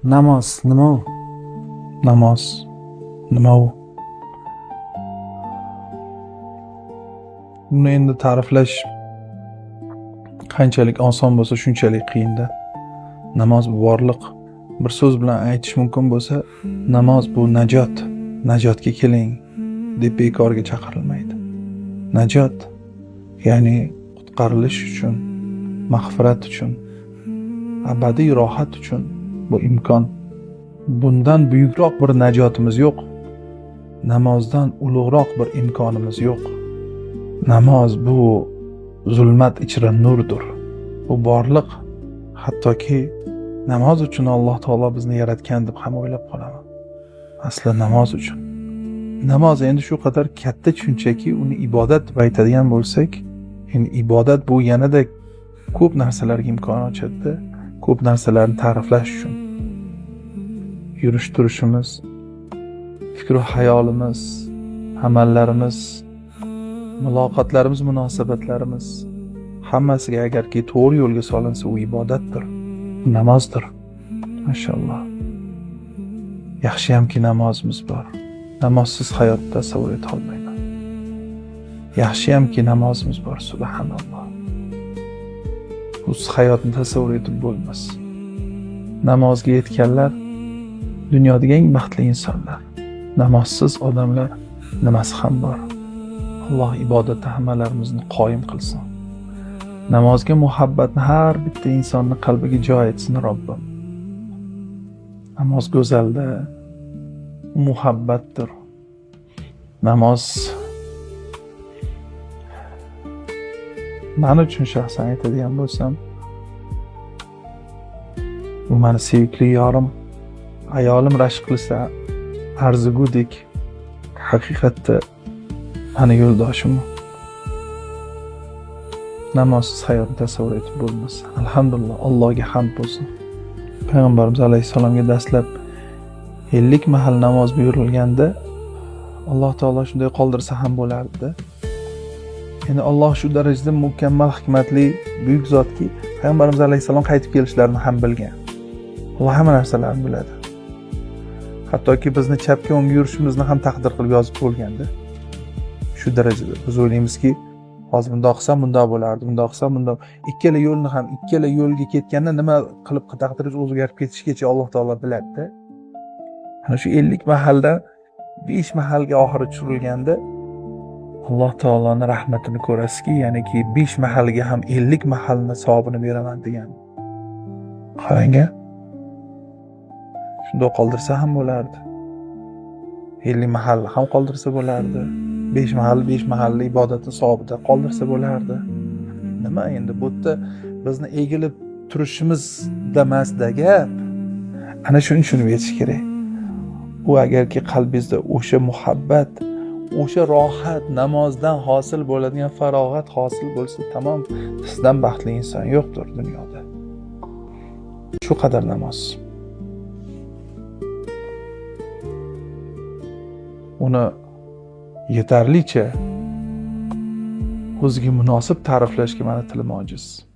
Namoz nima u? Namoz nima u? Buni endi ta'riflash qanchalik oson bo'lsa shunchalik qiyin-da. Namoz bu borliq. Bir so'z bilan aytish mumkin bo'lsa, namoz bu najot. Najotga keling deb bekorga chaqirilmaydi. Najot ya'ni qutqarilish uchun, mag'firat uchun, abadiy rohat uchun bu imkon. Bundan buyukroq bir najotimiz yo'q. Namozdan ulug'roq bir imkonimiz yo'q. Namoz bu zulmat ichra nurdir. Bu borliq. Hattoki namoz uchun Alloh taolo bizni yaratgan deb ham o'ylab qolaman. Asli namoz uchun. Namoz endi shu qadar katta tushunchaki, uni ibodat deb aytadigan bo'lsak, endi ibodat bu yanada ko'p narsalarga imkon ochadi. Ko'p narsalarni ta'riflash uchun. Yurish turishimiz, fikr-u hayolimiz, amallarimiz, muloqotlarimiz, munosabatlarimiz hammasiga agarki to'g'ri yo'lga solinsa, u ibodatdir, namozdir. Mashalloh. Yaxshiyamki namozimiz bor. Namozsiz hayotni tasavvur eta olmayman. Yaxshiyamki namozimiz bor, subhanalloh. Usiz hayotni tasavvur etib bo'lmas. Namozga yetganlar dunyodagi eng baxtli insonlar. Namozsiz odamlar nimasi ham bor. Alloh ibodatda hammalarimizni qoyim qilsin. Namozga muhabbatni har bitta insonning qalbiga joy etsin Robbim. Namoz go'zalda muhabbatdir. Namoz men uchun shaxsan aytadigan bo'lsam, bu meni sevimli yorim, ayolim rashk qilsa arzigudek haqiqatda meni yo'ldoshim. Namozsiz hayotni tasavvur etib bo'lmas. Alhamdulillah, Allohga hamd bo'lsin. Payg'ambarimiz alayhisalomga dastlab 50 mahal namoz buyurilganda Alloh taolo shunday qoldirsa ham bo'lardi. Ya'ni Alloh shu darajada mukammal, hikmatli, buyuk zotki, Payg'ambarimiz alayhisalom qaytib kelishlarini ham bilgan. Alloh hamma narsalarni biladi. Hattoki bizni chapga o'ngga yurishimizni ham taqdir qilib yozib bo'lganda. Shu darajada biz o'ylaymizki, hozir bundoq qilsam bundoq bo'lardi, bundoq qilsam bundoq. Ikkala yo'lni ham, ikkala yo'lga ketganda nima qilib taqdir o'zgarib ketishigacha Alloh taolo biladi-da. Ana shu 50 mahaldan 5 mahalga oxiri tushirilganda Alloh taoloning rahmatini ko'rasizki, ya'niki 5 mahalga ham 50 mahalni savobini beraman degan. Qarang-a. Shunday qoldirsa ham bo'lardi. 50 mahal ham qoldirsa bo'lardi. 5 mahalli ibodatni savobida qoldirsa bo'lardi. Nima endi bu yerda bizni egilib turishimizda emasda gap. Ana shuni tushunib yetish kerak. U agarki qalbingizda o'sha muhabbat, o'sha rohat, namozdan hosil bo'ladigan farog'at hosil bo'lsa, tamom, sizdan baxtli inson yo'qdir dunyoda. Shu qadar namoz. Uni yetarlicha o'ziga munosib ta'riflashga meni tilim ojiz.